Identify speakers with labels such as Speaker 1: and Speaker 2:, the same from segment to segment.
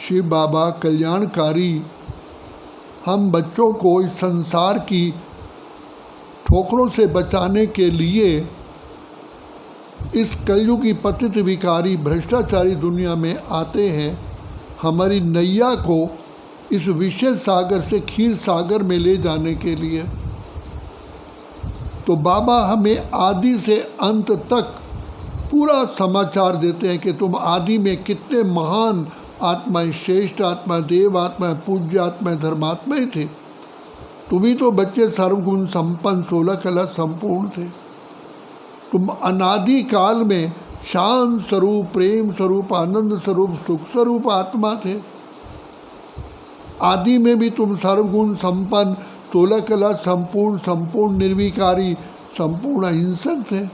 Speaker 1: शिव बाबा कल्याणकारी हम बच्चों को इस संसार की ठोकरों से बचाने के लिए इस कलयुगी पतित विकारी भ्रष्टाचारी दुनिया में आते हैं, हमारी नैया को इस विषय सागर से क्षीर सागर में ले जाने के लिए। तो बाबा हमें आदि से अंत तक पूरा समाचार देते हैं कि तुम आदि में कितने महान आत्माएं, श्रेष्ठ आत्मा, देव आत्मा, पूज्य आत्मा, धर्मात्माएं थे। तुम ही तो बच्चे सर्वगुण संपन्न 16 कला संपूर्ण थे। तुम अनादि काल में शांत स्वरूप, प्रेम स्वरूप, आनंद स्वरूप, सुख स्वरूप आत्मा थे। आदि में भी तुम सर्वगुण संपन्न 16 कला संपूर्ण, संपूर्ण निर्विकारी, संपूर्ण अहिंसक थे।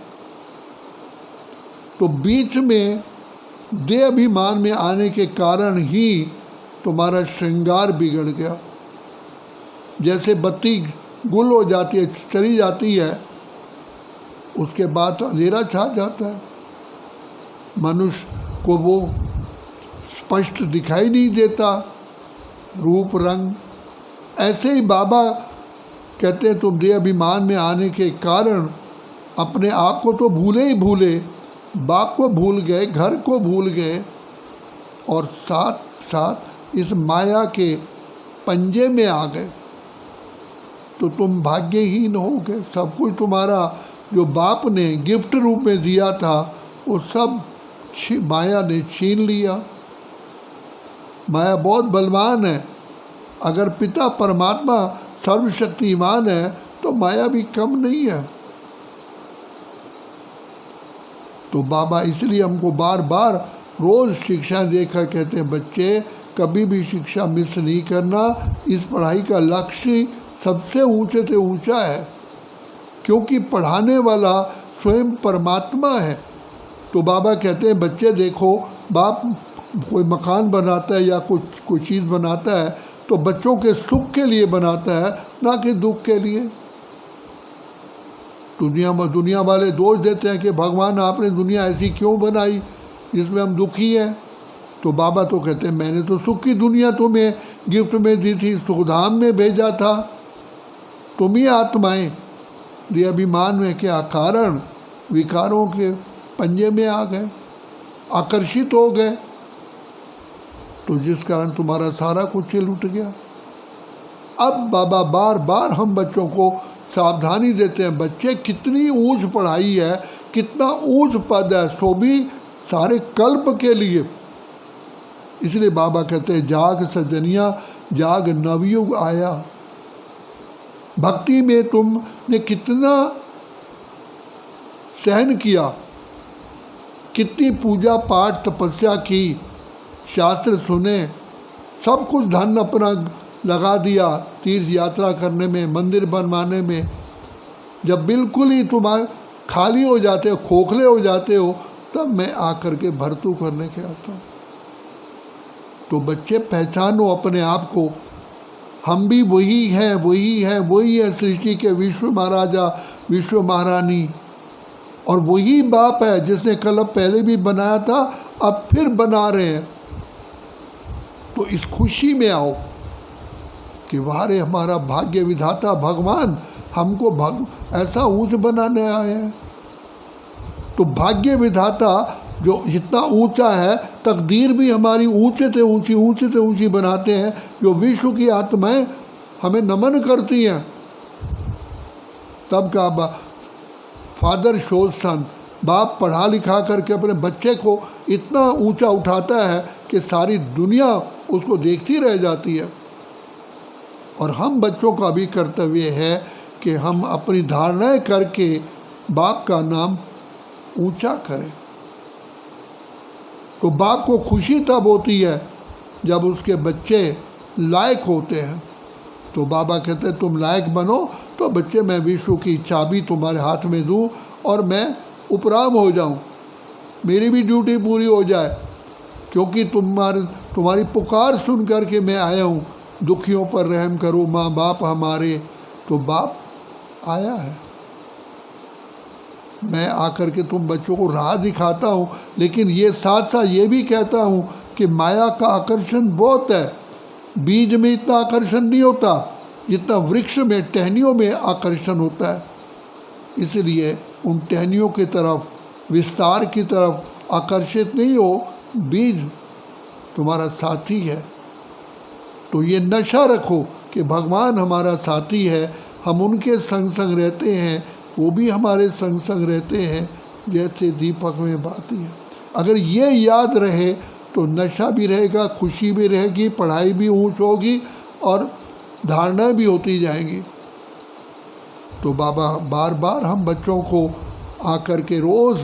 Speaker 1: तो बीच में देह अभिमान में आने के कारण ही तुम्हारा श्रृंगार बिगड़ गया। जैसे बत्ती गुल हो जाती है, चली जाती है, उसके बाद तो अंधेरा छा जाता है, मनुष्य को वो स्पष्ट दिखाई नहीं देता रूप रंग। ऐसे ही बाबा कहते हैं तुम देह अभिमान में आने के कारण अपने आप को तो भूले ही भूले, बाप को भूल गए, घर को भूल गए, और साथ साथ इस माया के पंजे में आ गए। तो तुम भाग्यहीन हो गए। सब कुछ तुम्हारा जो बाप ने गिफ्ट रूप में दिया था वो सब माया ने छीन लिया। माया बहुत बलवान है। अगर पिता परमात्मा सर्वशक्तिमान है तो माया भी कम नहीं है। तो बाबा इसलिए हमको बार बार रोज़ शिक्षा देकर कहते हैं बच्चे कभी भी शिक्षा मिस नहीं करना। इस पढ़ाई का लक्ष्य सबसे ऊंचे से ऊंचा है, क्योंकि पढ़ाने वाला स्वयं परमात्मा है। तो बाबा कहते हैं बच्चे देखो, बाप कोई मकान बनाता है या कोई चीज़ बनाता है तो बच्चों के सुख के लिए बनाता है, ना कि दुख के लिए। दुनिया वाले दोष देते हैं कि भगवान आपने दुनिया ऐसी क्यों बनाई जिसमें हम दुखी हैं। तो बाबा तो कहते हैं मैंने तो सुख की दुनिया तुम्हें गिफ्ट में दी थी, सुखधाम में भेजा था। तुम ही आत्माएं देह अभिमान में के कारण विकारों के पंजे में आ गए, आकर्षित हो गए, तो जिस कारण तुम्हारा सारा कुछ लुट गया। अब बाबा बार बार हम बच्चों को सावधानी देते हैं, बच्चे कितनी ऊंच पढ़ाई है, कितना ऊंच पद है, सो भी सारे कल्प के लिए। इसलिए बाबा कहते हैं जाग सजनिया जाग नवयुग आया। भक्ति में तुमने कितना सहन किया, कितनी पूजा पाठ तपस्या की, शास्त्र सुने, सब कुछ धन अपना लगा दिया तीर्थ यात्रा करने में, मंदिर बनवाने में। जब बिल्कुल ही तुम खाली हो जाते हो, खोखले हो जाते हो, तब मैं आकर के भरतू करने के आता हूँ। तो बच्चे पहचानो अपने आप को, हम भी वही हैं, वही है, वही है सृष्टि के विश्व महाराजा, विश्व महारानी, और वही बाप है जिसने कल्प पहले भी बनाया था, अब फिर बना रहे हैं। तो इस खुशी में आओ कि वारे हमारा भाग्य विधाता भगवान हमको ऐसा ऊंच बनाने आए हैं। तो भाग्य विधाता जो जितना ऊंचा है, तकदीर भी हमारी ऊंचे से ऊंची बनाते हैं। जो विश्व की आत्माएं हमें नमन करती हैं। तब का फादर शोज सन, बाप पढ़ा लिखा करके अपने बच्चे को इतना ऊंचा उठाता है कि सारी दुनिया उसको देखती रह जाती है। और हम बच्चों का भी कर्तव्य है कि हम अपनी धारणाएं करके बाप का नाम ऊंचा करें। तो बाप को खुशी तब होती है जब उसके बच्चे लायक होते हैं। तो बाबा कहते हैं तुम लायक बनो तो बच्चे मैं विश्व की चाबी तुम्हारे हाथ में दूं और मैं उपराम हो जाऊं, मेरी भी ड्यूटी पूरी हो जाए, क्योंकि तुम्हारी पुकार सुन कर के मैं आया हूँ। दुखियों पर रहम करो माँ बाप हमारे। तो बाप आया है, मैं आकर के तुम बच्चों को राह दिखाता हूँ, लेकिन ये साथ साथ ये भी कहता हूँ कि माया का आकर्षण बहुत है, बीज में इतना आकर्षण नहीं होता जितना वृक्ष में टहनियों में आकर्षण होता है। इसलिए उन टहनियों की तरफ, विस्तार की तरफ आकर्षित नहीं हो। बीज तुम्हारा साथी है, तो ये नशा रखो कि भगवान हमारा साथी है, हम उनके संग संग रहते हैं, वो भी हमारे संग संग रहते हैं, जैसे दीपक में बाती है। अगर ये याद रहे तो नशा भी रहेगा, खुशी भी रहेगी, पढ़ाई भी ऊंच होगी और धारणाएं भी होती जाएंगी। तो बाबा बार बार हम बच्चों को आकर के रोज़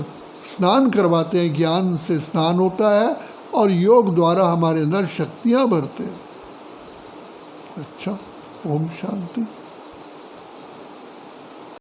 Speaker 1: स्नान करवाते हैं, ज्ञान से स्नान होता है और योग द्वारा हमारे अंदर शक्तियाँ भरते हैं। अच्छा, ओम शांति।